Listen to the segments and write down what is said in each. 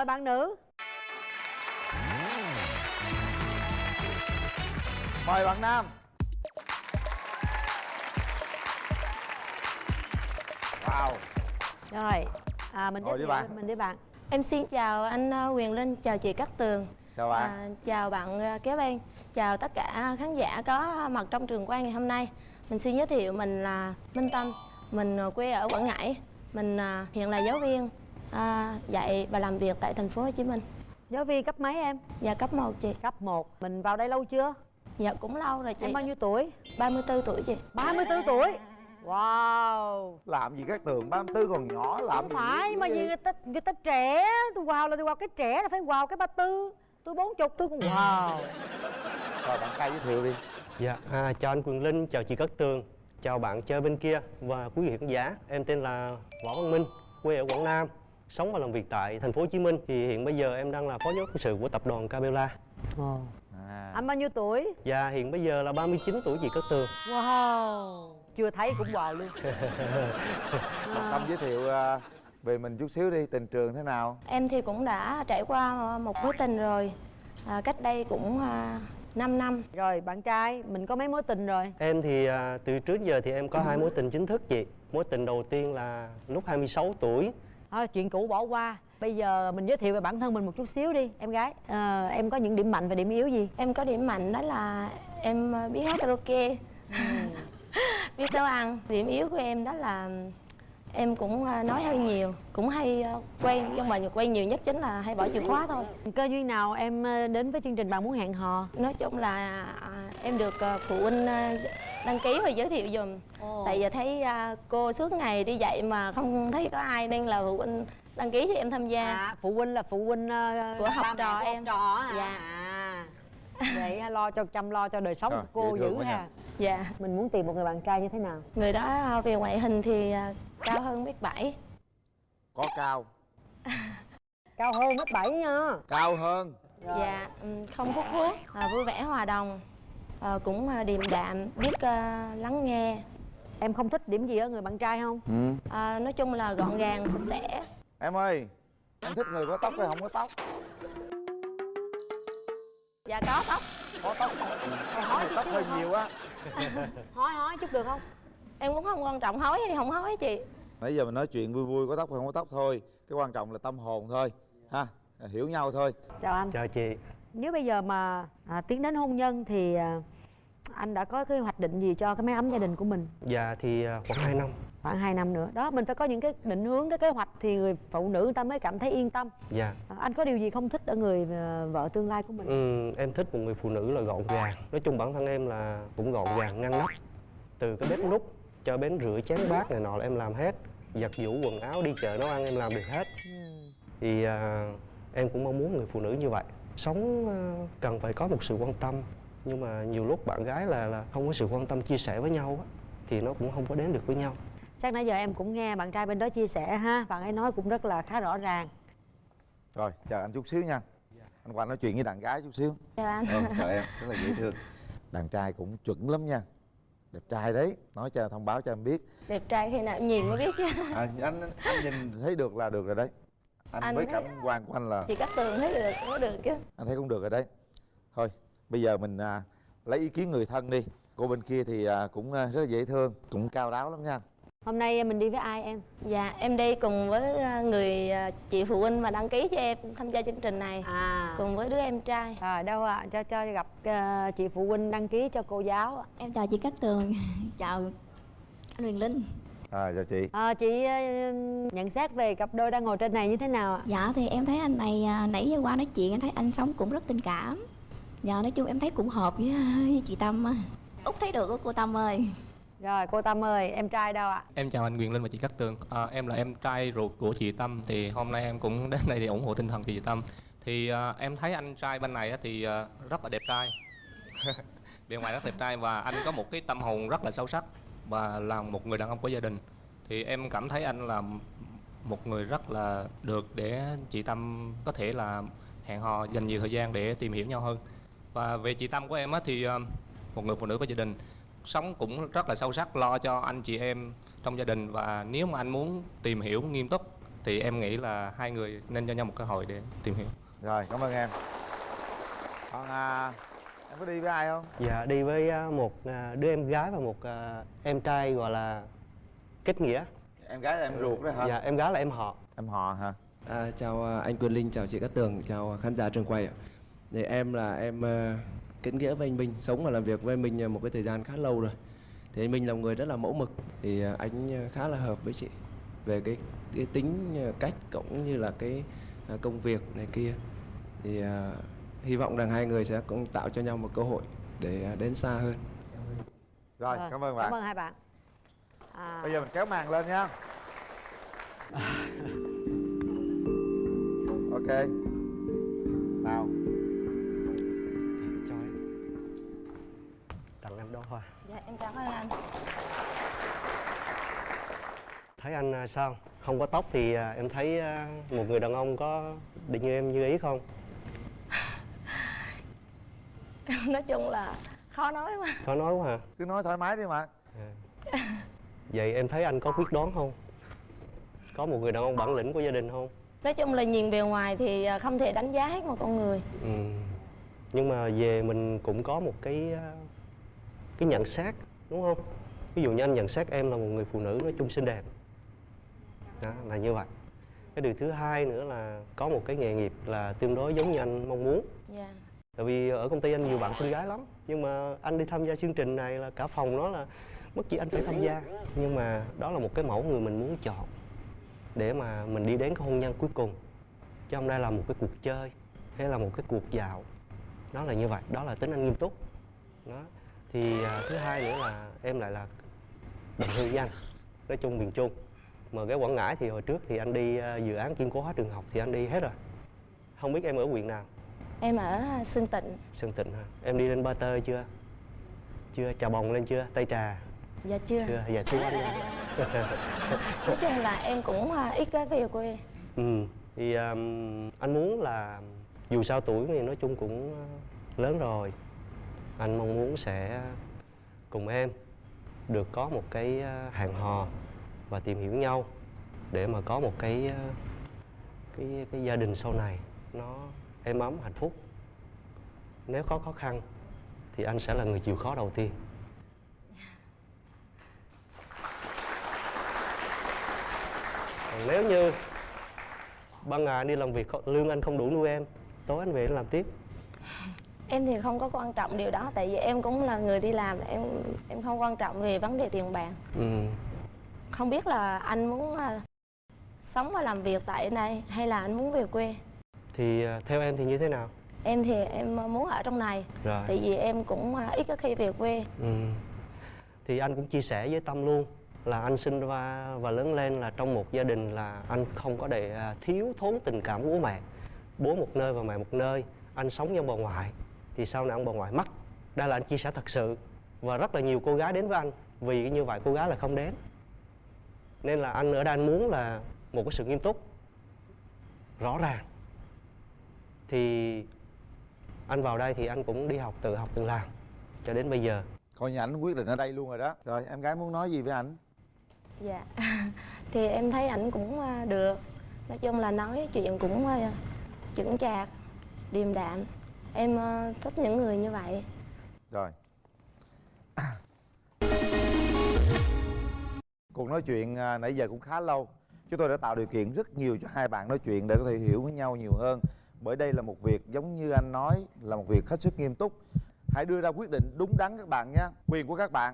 bạn nữ. Mời bạn nam. Wow. Rồi, mình giới thiệu mình đi bạn. Em xin chào anh Quyền Linh, chào chị Cát Tường. Chào bạn. Chào bạn Kéo Bên, chào tất cả khán giả có mặt trong trường quay ngày hôm nay. Mình xin giới thiệu mình là Minh Tâm, mình quê ở Quảng Ngãi. Mình hiện là giáo viên dạy và làm việc tại thành phố Hồ Chí Minh. Giáo viên cấp mấy em? Dạ cấp 1 chị. Cấp 1. Mình vào đây lâu chưa? Dạ cũng lâu rồi chị. Em bao nhiêu tuổi? 34 tuổi chị. 34 tuổi. Wow. Làm gì Cát Tường 34 còn nhỏ làm Không phải mà gì người ta trẻ. Tôi wow là tôi wow cái trẻ là phải wow cái 34. Tôi 40 tôi cũng wow. Rồi bạn trai giới thiệu đi. Dạ, chào anh Quyền Linh, chào chị Cát Tường, chào bạn chơi bên kia và quý vị khán giả. Em tên là Võ Văn Minh, quê ở Quảng Nam, sống và làm việc tại thành phố Hồ Chí Minh. Thì hiện bây giờ em đang là phó giám đốc quân sự của tập đoàn Capella. Anh bao nhiêu tuổi? Dạ, hiện bây giờ là 39 tuổi chị Cát Tường. Wow. Chưa thấy cũng wow luôn. Bạn Tâm giới thiệu về mình chút xíu đi, tình trường thế nào? Em thì cũng đã trải qua một mối tình rồi, cách đây cũng 5 năm. Rồi bạn trai, mình có mấy mối tình rồi? Em thì từ trước giờ thì em có 2 mối tình chính thức chị. Mối tình đầu tiên là lúc 26 tuổi. Chuyện cũ bỏ qua. Bây giờ mình giới thiệu về bản thân mình một chút xíu đi em gái. Em có những điểm mạnh và điểm yếu gì? Em có điểm mạnh đó là em biết hát karaoke, biết nấu ăn. Điểm yếu của em đó là em cũng nói hơi nhiều, cũng hay quay, nhưng mà quay nhiều nhất chính là hay bỏ chìa khóa thôi. Cơ duyên nào em đến với chương trình Bạn Muốn Hẹn Hò? Nói chung là em được phụ huynh đăng ký và giới thiệu giùm. Tại giờ thấy cô suốt ngày đi dạy mà không thấy có ai nên là phụ huynh đăng ký cho em tham gia. Phụ huynh là phụ huynh của học trò em. Học trò hả? Dạ. Vậy chăm lo cho đời sống của cô dữ ha. Dạ. Mình muốn tìm một người bạn trai như thế nào? Người đó về ngoại hình thì cao hơn 1m7. Có cao. Cao hơn 1m7 nha. Cao hơn. Rồi. Dạ, không hút thuốc, vui vẻ hòa đồng, cũng điềm đạm, biết lắng nghe. Em không thích điểm gì ở người bạn trai không? Nói chung là gọn gàng, sạch sẽ. Em ơi, em thích người có tóc hay không có tóc? Dạ có tóc. Có tóc. Hỏi Tóc hơi nhiều á. Hỏi chút được không? Em cũng không quan trọng hói hay không hói chị. Nãy giờ mình nói chuyện vui vui, có tóc hay không có tóc thôi. Cái quan trọng là tâm hồn thôi ha, hiểu nhau thôi. Chào anh. Chào chị. Nếu bây giờ mà tiến đến hôn nhân thì anh đã có cái hoạch định gì cho cái mái ấm gia đình của mình? Dạ thì khoảng 2 năm. Khoảng 2 năm nữa. Đó, mình phải có những cái định hướng, cái kế hoạch thì người phụ nữ người ta mới cảm thấy yên tâm. Dạ. Anh có điều gì không thích ở người vợ tương lai của mình? Em thích một người phụ nữ là gọn gàng. Nói chung bản thân em là cũng gọn gàng, ngăn nắp. Từ cái bếp núc cho đến rửa chén bát này nọ là em làm hết. Giặt giũ quần áo, đi chợ nấu ăn em làm được hết. Thì em cũng mong muốn người phụ nữ như vậy. Sống cần phải có một sự quan tâm. Nhưng mà nhiều lúc bạn gái là không có sự quan tâm chia sẻ với nhau á, thì nó cũng không có đến được với nhau. Chắc nãy giờ em cũng nghe bạn trai bên đó chia sẻ ha. Bạn ấy nói cũng rất là khá rõ ràng. Rồi, chờ anh chút xíu nha. Anh qua nói chuyện với đàn gái chút xíu. Chào anh. Chào em, rất là dễ thương. Đàn trai cũng chuẩn lắm nha. Đẹp trai đấy, nói cho thông báo cho em biết. Đẹp trai khi nào em nhìn mới biết chứ. Anh nhìn thấy được là được rồi đấy. Anh với thấy... cảm quan của anh là chị Cát Tường thấy được cũng có được chứ. anh thấy cũng được rồi đấy. Thôi bây giờ mình lấy ý kiến người thân đi. Cô bên kia thì cũng rất là dễ thương, cũng cao ráo lắm nha. Hôm nay mình đi với ai em? Dạ em đi cùng với người chị phụ huynh mà đăng ký cho em tham gia chương trình này, cùng với đứa em trai. Rồi đâu ạ? Cho gặp chị phụ huynh đăng ký cho cô giáo. Em chào chị Cát Tường. Chào anh Quyền Linh. Chào chị. Chị nhận xét về cặp đôi đang ngồi trên này như thế nào ạ? Dạ thì em thấy anh này nãy giờ qua nói chuyện em thấy anh sống cũng rất tình cảm. Dạ nói chung em thấy cũng hợp với chị Tâm. Út thấy được cô Tâm ơi. Rồi cô Tâm ơi, em trai đâu ạ? Em chào anh Quyền Linh và chị Cát Tường. Em là em trai ruột của chị Tâm. Thì hôm nay em cũng đến đây để ủng hộ tinh thần chị Tâm. Thì em thấy anh trai bên này thì rất là đẹp trai. Bề ngoài rất đẹp trai và anh có một cái tâm hồn rất là sâu sắc và là một người đàn ông của gia đình. Thì em cảm thấy anh là một người rất là được để chị Tâm có thể là hẹn hò, dành nhiều thời gian để tìm hiểu nhau hơn. Và về chị Tâm của em thì một người phụ nữ có gia đình, sống cũng rất là sâu sắc, lo cho anh chị em trong gia đình. Và nếu mà anh muốn tìm hiểu nghiêm túc thì em nghĩ là hai người nên cho nhau một cơ hội để tìm hiểu. Rồi, cảm ơn em. Còn em có đi với ai không? Dạ, đi với một đứa em gái và một em trai gọi là kết nghĩa. Em gái là em ruột đó hả? Dạ, em gái là em họ. Em họ hả? Chào anh Quyền Linh, chào chị Cát Tường, chào khán giả trường quay ạ. Thì em là em kết nghĩa với anh Minh, sống và làm việc với anh Minh một cái thời gian khá lâu rồi. Thì anh Minh là một người rất là mẫu mực, thì anh khá là hợp với chị về cái tính cách cũng như là cái công việc này kia. Thì hy vọng rằng hai người sẽ cũng tạo cho nhau một cơ hội để đến xa hơn. Rồi, cảm ơn bạn. Cảm ơn hai bạn. Bây giờ mình kéo màn lên nha. Ok. Nào. Cho em. Tặng em đóa hoa. Dạ em cảm ơn anh. Thấy anh sao? Không có tóc thì em thấy một người đàn ông có định như em như ý không? Nói chung là khó nói mà. Khó nói quá hả? Cứ nói thoải mái đi mà. Vậy em thấy anh có quyết đoán không? Có một người đàn ông bản lĩnh của gia đình không? Nói chung là nhìn bề ngoài thì không thể đánh giá hết một con người. Nhưng mà về mình cũng có một cái nhận xét, đúng không? Ví dụ như anh nhận xét em là một người phụ nữ nói chung xinh đẹp. Đó, là như vậy. Cái điều thứ hai nữa là có một cái nghề nghiệp là tương đối giống như anh mong muốn. Dạ. Tại vì ở công ty anh nhiều bạn xinh gái lắm. Nhưng mà anh đi tham gia chương trình này là cả phòng nói là bất chi anh phải tham gia. Nhưng mà đó là một cái mẫu người mình muốn chọn để mà mình đi đến cái hôn nhân cuối cùng. Chứ không đây là một cái cuộc chơi hay là một cái cuộc dạo. Đó là như vậy, đó là tính anh nghiêm túc. Đó. Thì thứ hai nữa là em lại là đồng hương với anh, nói chung miền Trung. Mà cái Quảng Ngãi thì hồi trước thì anh đi dự án kiên cố hóa trường học thì anh đi hết rồi. Không biết em ở huyện nào? Em ở Sơn Tịnh. Sơn Tịnh hả? Em đi lên Ba Tơ chưa? Chưa, Trà Bồng lên chưa? Tây Trà? Dạ chưa. Chưa, dạ thú anh nha. Nói chung là em cũng ít cái về quê. Thì anh muốn là dù sao tuổi thì nói chung cũng lớn rồi. Anh mong muốn sẽ cùng em được có một cái hẹn hò và tìm hiểu nhau để mà có một cái gia đình sau này nó êm ấm hạnh phúc. Nếu có khó khăn thì anh sẽ là người chịu khó đầu tiên. Còn nếu như ban ngày anh đi làm việc lương anh không đủ nuôi em, tối anh về anh làm tiếp. Em thì không có quan trọng điều đó, tại vì em cũng là người đi làm, em không quan trọng về vấn đề tiền bạc. Không biết là anh muốn sống và làm việc tại đây hay là anh muốn về quê? Thì theo em thì như thế nào? Em thì em muốn ở trong này. Rồi. Tại vì em cũng ít có khi về quê. Thì anh cũng chia sẻ với Tâm luôn là anh sinh ra và lớn lên là trong một gia đình là anh không có để thiếu thốn tình cảm của bố mẹ. Bố một nơi và mẹ một nơi. Anh sống với ông bà ngoại thì sau này ông bà ngoại mất. Đây là anh chia sẻ thật sự. Và rất là nhiều cô gái đến với anh vì như vậy cô gái là không đến. Nên là anh ở đây anh muốn là một cái sự nghiêm túc rõ ràng. Thì anh vào đây thì anh cũng đi học, tự làm cho đến bây giờ. Coi như ảnh quyết định ở đây luôn rồi đó. Rồi em gái muốn nói gì với ảnh? Dạ. Thì em thấy ảnh cũng được. Nói chung là nói chuyện cũng chững chạc, điềm đạm. Em thích những người như vậy. Rồi. Cuộc nói chuyện nãy giờ cũng khá lâu. Chúng tôi đã tạo điều kiện rất nhiều cho hai bạn nói chuyện để có thể hiểu với nhau nhiều hơn. Bởi đây là một việc giống như anh nói, là một việc hết sức nghiêm túc. Hãy đưa ra quyết định đúng đắn các bạn nhé. Quyền của các bạn.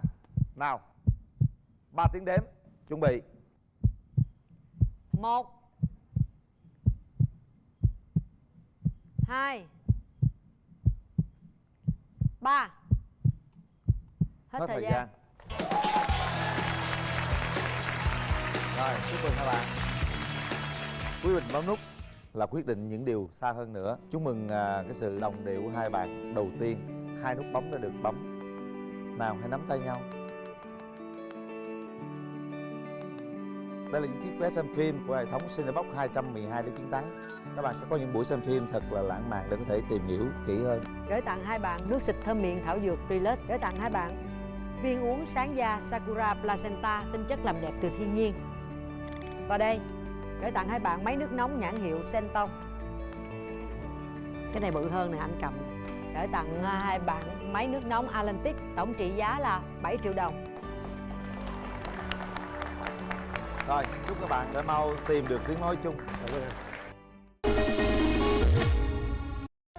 Nào, 3 tiếng đếm. Chuẩn bị. 1 2 3. Hết thời gian. Rồi, chúc mừng các bạn. Quyết định bấm nút là quyết định những điều xa hơn nữa. Chúc mừng cái sự đồng điệu của hai bạn. Đầu tiên, 2 nút bấm đã được bấm. Nào, hãy nắm tay nhau. Đây là những chiếc vé xem phim của hệ thống Cinebox 212 để chiến thắng. Các bạn sẽ có những buổi xem phim thật là lãng mạn để có thể tìm hiểu kỹ hơn. Gửi tặng hai bạn nước xịt thơm miệng thảo dược Relax. Gửi tặng hai bạn viên uống sáng da Sakura Placenta, tinh chất làm đẹp từ thiên nhiên. Và đây, Gửi tặng hai bạn máy nước nóng nhãn hiệu Senton. Cái này bự hơn nè, anh cầm nè. Gửi tặng hai bạn máy nước nóng Atlantic, tổng trị giá là 7 triệu đồng. Rồi, chúc các bạn sẽ mau tìm được tiếng nói chung.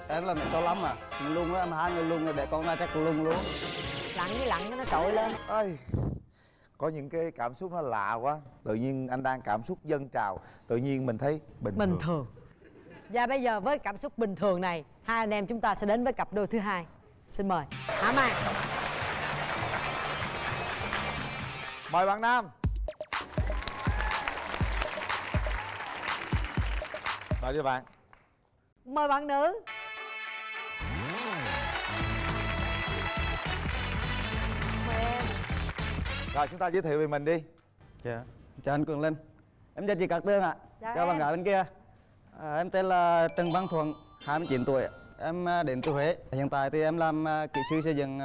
Em là mẹ số lắm à, luôn á, mà hai người luôn là để con ra chắc luôn luôn. Lặn với lặn nó trội lên. Ơi, có những cái cảm xúc nó lạ quá. Tự nhiên anh đang cảm xúc dâng trào, tự nhiên mình thấy bình thường. Và bây giờ với cảm xúc bình thường này, hai anh em chúng ta sẽ đến với cặp đôi thứ hai. Xin mời Hạ Mai. Mời bạn nam. Mời đi bạn. Mời bạn nữ. Mời em. Rồi chúng ta giới thiệu về mình đi. Dạ, chào anh Cường Linh. Em chào chị Cát Tường ạ. Chào Chào bạn em. gái bên kia. Em tên là Trần Văn Thuận, 29 tuổi. Em đến từ Huế. Hiện tại thì em làm kỹ sư xây dựng,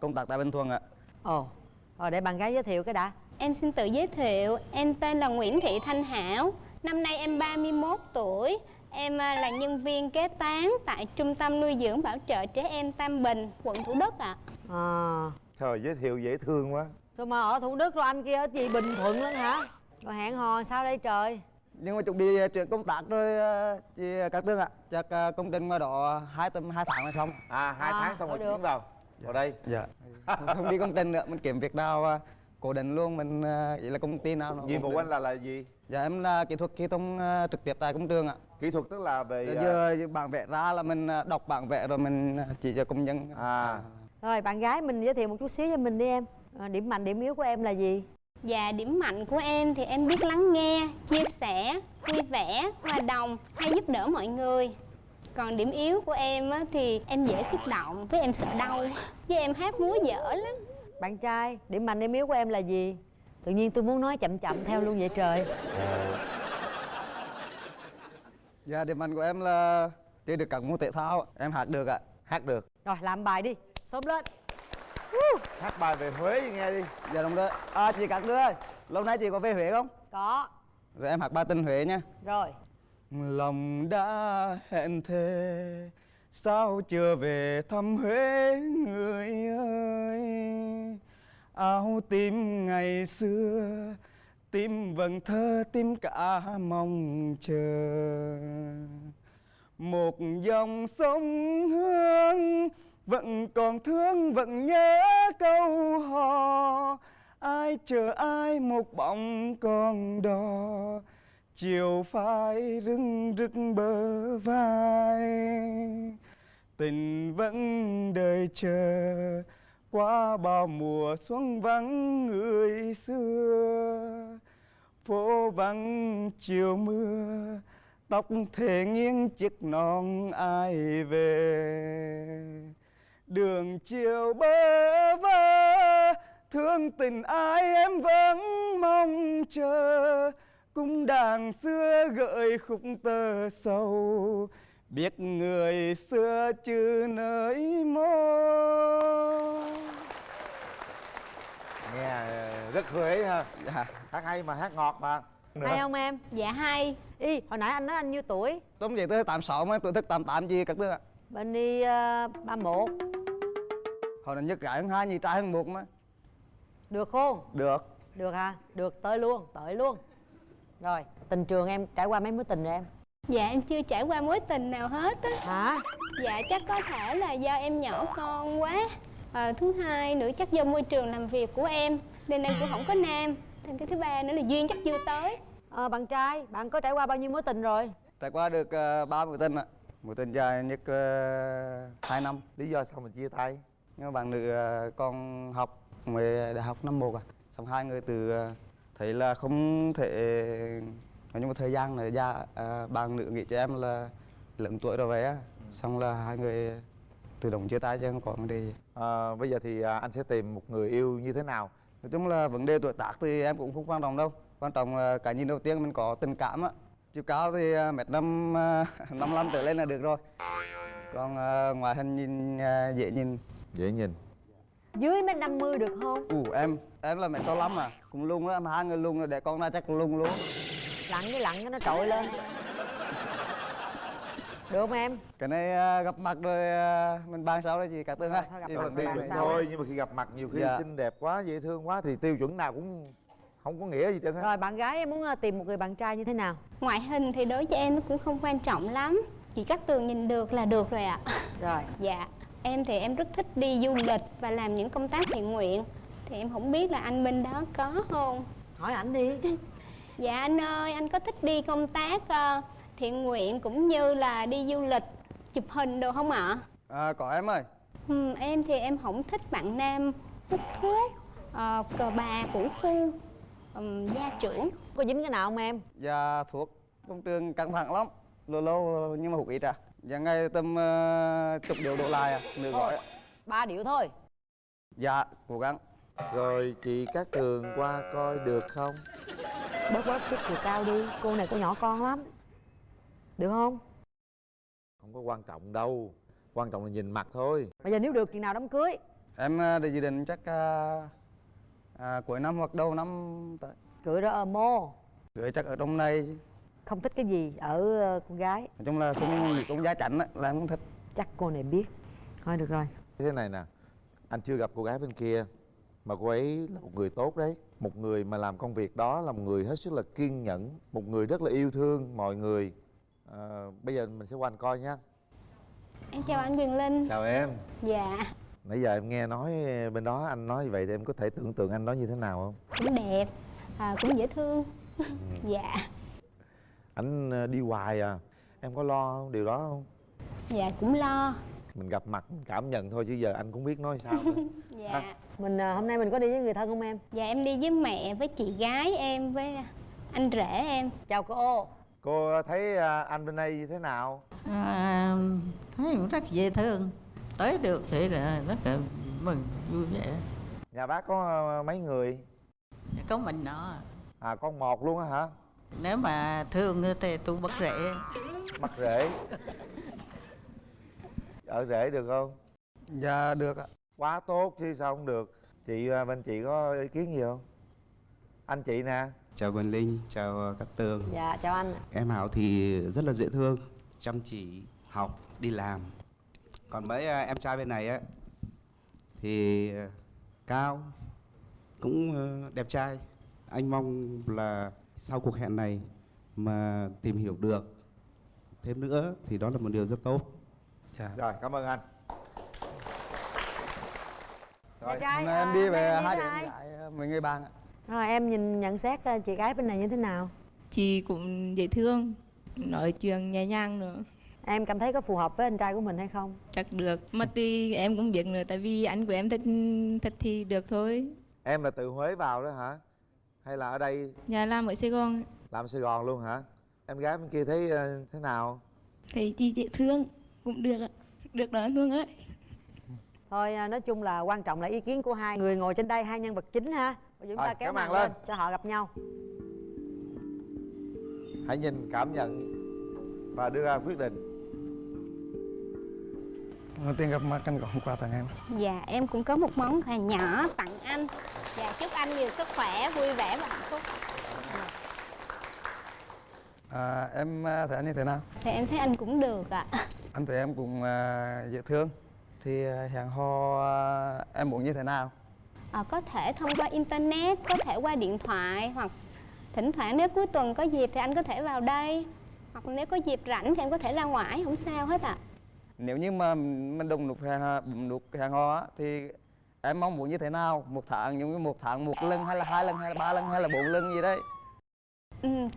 công tác tại Bình Thuận ạ. Ồ, rồi để bạn gái giới thiệu cái đã. Em xin tự giới thiệu, em tên là Nguyễn Thị Thanh Hảo. Năm nay em 31 tuổi. Em là nhân viên kế toán tại Trung tâm nuôi dưỡng bảo trợ trẻ em Tam Bình, quận Thủ Đức ạ. Trời, giới thiệu dễ thương quá. Rồi mà ở Thủ Đức rồi anh kia ở gì Bình Thuận luôn hả? Rồi hẹn hò sao đây trời? Nhưng mà chuẩn bị chuyện công tác rồi chị Cát Tường ạ. Chắc công trình ngoài đó 2 tháng là xong. 2 tháng xong rồi chuyển vào đây. Dạ. Không đi công trình nữa, mình kiếm việc nào cố định luôn, mình ý là công ty nào. Nhiệm vụ anh là gì? Dạ em là kỹ thuật khí thông trực tiếp tại công trường ạ. Kỹ thuật tức là về Giờ bản vẽ ra là mình đọc bản vẽ rồi mình chỉ cho công nhân. Rồi bạn gái mình giới thiệu một chút xíu cho mình đi em. Điểm mạnh, điểm yếu của em là gì? Dạ, điểm mạnh của em thì em biết lắng nghe, chia sẻ, vui vẻ, hòa đồng, hay giúp đỡ mọi người. Còn điểm yếu của em thì em dễ xúc động, với em sợ đau, với em hát múa dở lắm. Bạn trai, điểm mạnh điểm yếu của em là gì? Tự nhiên tôi muốn nói chậm chậm theo luôn vậy trời. Dạ, điểm mạnh của em là chơi được các môn thể thao, em hát được ạ. Hát được. Rồi làm bài đi, sớm lên. Hát bài về Huế nghe đi. Dạ đúng rồi. Chị Cát Tường ơi, lâu nay chị có về Huế không? Có. Rồi em hát bài Tình Huế nha. Rồi. Lòng đã hẹn thề, sao chưa về thăm Huế người ơi. Áo tím ngày xưa, tim vầng thơ, tim cả mong chờ. Một dòng sông Hương vẫn còn thương, vẫn nhớ câu hò. Ai chờ ai một bóng con đò, chiều phai rưng rưng bờ vai. Tình vẫn đợi chờ qua bao mùa xuân vắng người xưa. Phố vắng chiều mưa, tóc thề nghiêng chiếc non ai về. Đường chiều bơ vơ, thương tình ai em vẫn mong chờ. Cung đàn xưa gợi khúc tơ sầu, biết người xưa chứ nơi mô. Nghe rất Huế ha. Dạ. Hát hay mà, hát ngọt mà. Hay không em? Dạ hay. Y, hồi nãy anh nói anh nhiêu tuổi? Tôi vậy tới 86 mà tuổi thức 88 gì Cát Tường ạ. Bên đi 31. Hồi này nhất gái hơn 2, nhì trai hơn 1 mà. Được không? Được. Được hả? Được, tới luôn. Rồi, tình trường em trải qua mấy mối tình rồi em? Dạ, em chưa trải qua mối tình nào hết á. Hả? Dạ, chắc có thể là do em nhỏ con quá. Thứ hai nữa chắc do môi trường làm việc của em, nên em cũng không có nam. Thêm cái thứ ba nữa là duyên chắc chưa tới. Bạn trai, bạn có trải qua bao nhiêu mối tình rồi? Trải qua được 3 mối tình ạ. Mối tình dài nhất 2 năm. Lý do sao mình chia tay? Nhưng mà bạn nữ còn học mới đại học năm 1 à. Xong hai người từ thấy là không thể, nhưng mà thời gian là bạn nữ nghĩ cho em là lớn tuổi rồi vậy á. Xong là hai người tự động chia tay chứ không có vấn đề gì. Bây giờ thì anh sẽ tìm một người yêu như thế nào? Nói chung là vấn đề tuổi tác thì em cũng không quan trọng đâu. Quan trọng là cái nhìn đầu tiên mình có tình cảm á. Chiều cao thì 1m55 trở lên là được rồi. Còn ngoại hình nhìn dễ nhìn. Dễ nhìn. Dưới 1m50 được không? Em là 1m65 mà. Cũng lung đó, mà hai người lung rồi để con ra chắc lung luôn. lặn với lặn nó trội lên. Được không em? Cái này gặp mặt rồi mình bàn sau đó chị Cát Tường ha. Thôi gặp Chị mặt đừng rồi đi. bàn sau. Thôi nhưng mà khi gặp mặt nhiều khi Dạ. xinh đẹp quá, dễ thương quá thì tiêu chuẩn nào cũng không có nghĩa gì trơn á. Rồi bạn gái em muốn tìm một người bạn trai như thế nào? Ngoại hình thì đối với em nó cũng không quan trọng lắm, chị Cát Tường nhìn được là được rồi ạ. Rồi. Dạ, em thì em rất thích đi du lịch và làm những công tác thiện nguyện. Thì em không biết là anh bên đó có không? Hỏi ảnh đi. Dạ anh ơi, anh có thích đi công tác thiện nguyện cũng như là đi du lịch, chụp hình đồ không ạ? Có em ơi. Em thì em không thích bạn nam hút thuốc, cờ bà, vũ phu, gia trưởng. Có dính cái nào không em? Dạ thuốc công trường căng thẳng lắm, lâu lâu nhưng mà hút ít à. Dạ ngày tầm chục điệu đổ lại à, nửa gói. 3 điệu thôi. Dạ cố gắng. Rồi chị Cát Tường qua coi được không? Bớt chút chiều cao đi, cô này cô nhỏ con lắm. Được không? Không có quan trọng đâu, quan trọng là nhìn mặt thôi. Bây giờ nếu được chừng nào đám cưới? Em để dự định chắc cuối năm hoặc đầu năm tới. Cưới đó ở mô. Cưới chắc ở trong này. Không thích cái gì ở con gái? Nói chung là cũng giá chảnh á, là em không thích. Chắc cô này biết. Thôi được rồi. Thế này nè, anh chưa gặp cô gái bên kia mà cô ấy là một người tốt đấy. Một người mà làm công việc đó là một người hết sức là kiên nhẫn, một người rất là yêu thương mọi người. Bây giờ mình sẽ qua anh coi nhé. Em chào anh Quyền Linh. Chào em. Dạ. Nãy giờ em nghe nói bên đó anh nói như vậy thì em có thể tưởng tượng anh nói như thế nào không? Cũng đẹp, cũng dễ thương. Dạ. Anh đi hoài à, em có lo điều đó không? Dạ cũng lo. Mình gặp mặt mình cảm nhận thôi chứ giờ anh cũng biết nói sao nữa. Dạ. Mình hôm nay mình có đi với người thân không em? Dạ em đi với mẹ, với chị gái em, với anh rể em. Chào cô. Cô thấy anh bên đây như thế nào? Thấy cũng rất dễ thương. Tới được thì là rất là mừng, vui vẻ. Nhà bác có mấy người? Có mình nó. Con một luôn á hả? Nếu mà thương thì tôi bắt rễ. Bắt rễ. Ở rễ được không? Dạ được ạ. Quá tốt chứ sao không được. Chị bên chị có ý kiến gì không? Anh chị nè. Chào Quyền Linh, chào Cát Tường. Dạ chào anh. Em Hảo thì rất là dễ thương, chăm chỉ, học, đi làm. Còn mấy em trai bên này á thì cao, cũng đẹp trai. Anh mong là sau cuộc hẹn này mà tìm hiểu được thêm nữa thì đó là một điều rất tốt. Dạ. Rồi, cảm ơn anh. Rồi, trai, em đi về em hai đi đứa với em ai? gái mấy người bạn ạ. Rồi em nhận xét chị gái bên này như thế nào? Chị cũng dễ thương, nói chuyện nhẹ nhàng nữa. Em cảm thấy có phù hợp với anh trai của mình hay không? Chắc được, mà tùy em cũng biết nữa, tại vì anh của em thích thì được thôi. Em là từ Huế vào đó hả? Hay là ở đây? Nhà làm ở Sài Gòn. Làm Sài Gòn luôn hả? Em gái bên kia thấy thế nào? Thì chị dễ thương, cũng được ạ. Được đó anh Phương ơi. Thôi nói chung là quan trọng là ý kiến của hai người ngồi trên đây, hai nhân vật chính ha. Bây giờ chúng ta kéo màn lên cho họ gặp nhau. Hãy nhìn, cảm nhận và đưa ra quyết định. Đầu tiên gặp mặt anh có quà tặng em. Dạ em cũng có một món quà nhỏ tặng anh. Dạ chúc anh nhiều sức khỏe, vui vẻ và hạnh phúc. Em thấy anh như thế nào? Thì em thấy anh cũng được ạ. Anh thấy em cũng dễ thương. Thì hẹn hò em muốn như thế nào? Có thể thông qua internet, có thể qua điện thoại, hoặc thỉnh thoảng nếu cuối tuần có dịp thì anh có thể vào đây, hoặc nếu có dịp rảnh thì em có thể ra ngoài, không sao hết ạ. Nếu như mà mình đồng nút hẹn hò á, thì em mong muốn như thế nào? Một tháng, giống như một tháng một lần, hay là 2 lần, hay là 3 lần, hay là 4 lần gì đấy?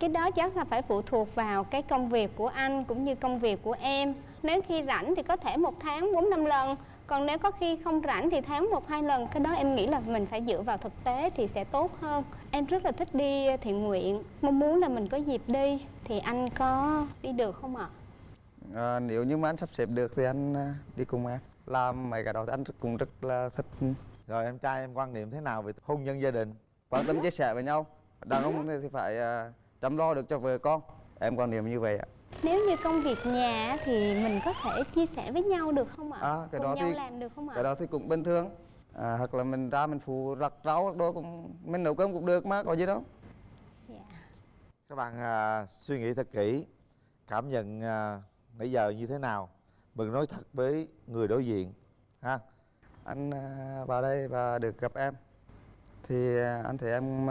Cái đó chắc là phải phụ thuộc vào cái công việc của anh cũng như công việc của em. Nếu khi rảnh thì có thể 1 tháng 4-5 lần. Còn nếu có khi không rảnh thì tháng 1-2 lần. Cái đó em nghĩ là mình phải dựa vào thực tế thì sẽ tốt hơn. Em rất là thích đi thiện nguyện, mong muốn là mình có dịp đi. Thì anh có đi được không ạ? Nếu như mà anh sắp xếp được thì anh đi cùng em. Làm mấy cái đó thì anh cũng rất là thích. Rồi em trai em quan niệm thế nào về hôn nhân gia đình? Quan tâm chia sẻ với nhau. Đàn ông thì phải chăm lo được cho vợ con. Em quan niệm như vậy ạ. Nếu như công việc nhà thì mình có thể chia sẻ với nhau được không ạ? Cái cùng đó nhau thì làm được không ạ? Cái đó thì cũng bình thường. Hoặc là mình ra mình phụ rắc rau đó cũng mình nấu cơm cũng được mà, có gì đâu. Các bạn suy nghĩ thật kỹ, cảm nhận nãy giờ như thế nào? Mình nói thật với người đối diện ha. Anh vào đây và được gặp em thì anh thấy em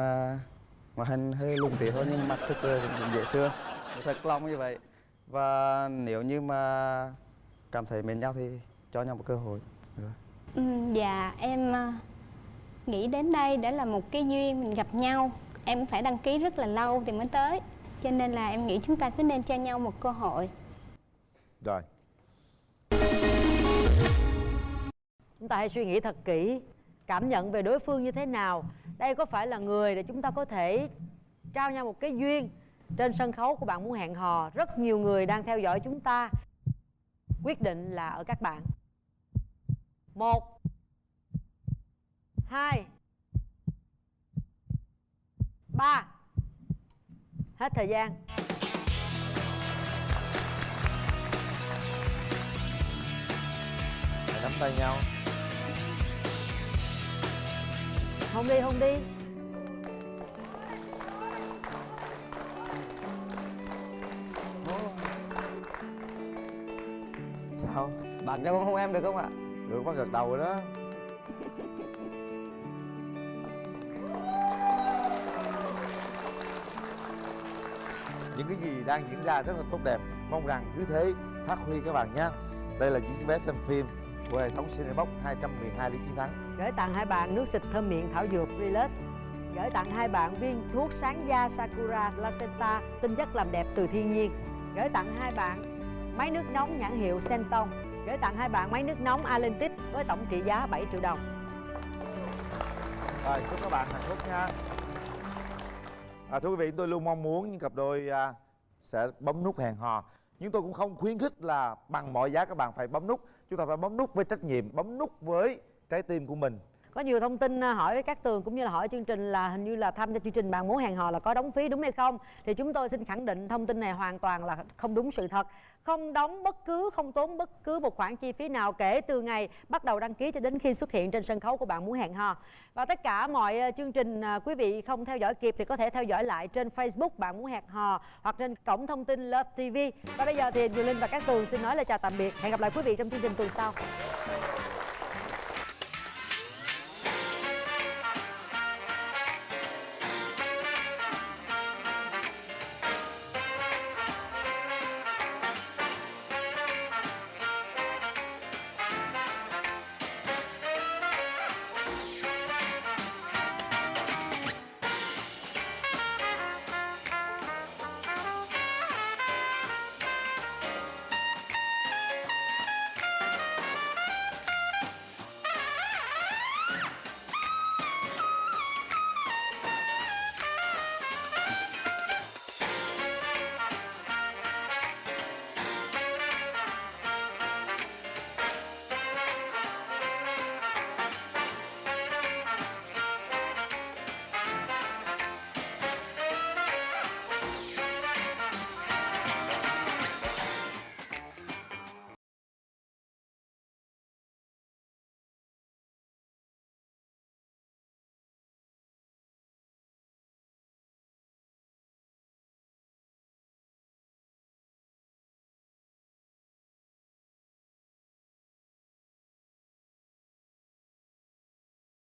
ngoại hình hơi lùn tí thôi nhưng mặt rất là dễ thương, thật lòng như vậy. Và nếu như mà cảm thấy mến nhau thì cho nhau một cơ hội. Dạ em nghĩ đến đây đã là một cái duyên mình gặp nhau. Em cũng phải đăng ký rất là lâu thì mới tới, cho nên là em nghĩ chúng ta cứ nên cho nhau một cơ hội. Rồi. Chúng ta hãy suy nghĩ thật kỹ, cảm nhận về đối phương như thế nào. Đây có phải là người để chúng ta có thể trao nhau một cái duyên trên sân khấu của Bạn Muốn Hẹn Hò? Rất nhiều người đang theo dõi chúng ta. Quyết định là ở các bạn. 1 2 3. Hết thời gian. Hãy nắm tay nhau. Hôn đi, hôn đi. Sao? Bạn cho con hôn em được không ạ? Được, bác gật đầu rồi đó. Những cái gì đang diễn ra rất là tốt đẹp. Mong rằng cứ thế phát huy các bạn nhé. Đây là chiếc vé xem phim của hệ thống Cinebox 212 lý chiến thắng. Gửi tặng hai bạn nước xịt thơm miệng thảo dược Relax. Gửi tặng hai bạn viên thuốc sáng da Sakura Placenta tinh chất làm đẹp từ thiên nhiên. Gửi tặng hai bạn máy nước nóng nhãn hiệu Senton. Gửi tặng hai bạn máy nước nóng Alentic với tổng trị giá 7 triệu đồng. Rồi, chúc các bạn hạnh phúc nha. Thưa quý vị, tôi luôn mong muốn những cặp đôi sẽ bấm nút hẹn hò. Nhưng tôi cũng không khuyến khích là bằng mọi giá các bạn phải bấm nút. Chúng ta phải bấm nút với trách nhiệm, bấm nút với trái tim của mình. Có nhiều thông tin hỏi với các Tường cũng như là hỏi chương trình là hình như là tham gia chương trình Bạn Muốn Hẹn Hò là có đóng phí, đúng hay không? Thì chúng tôi xin khẳng định thông tin này hoàn toàn là không đúng sự thật. Không đóng không tốn bất cứ một khoản chi phí nào kể từ ngày bắt đầu đăng ký cho đến khi xuất hiện trên sân khấu của Bạn Muốn Hẹn Hò. Và tất cả mọi chương trình quý vị không theo dõi kịp thì có thể theo dõi lại trên Facebook Bạn Muốn Hẹn Hò hoặc trên cổng thông tin Love TV. Và bây giờ thì Quyền Linh và các Tường xin nói lời chào tạm biệt. Hẹn gặp lại quý vị trong chương trình tuần sau.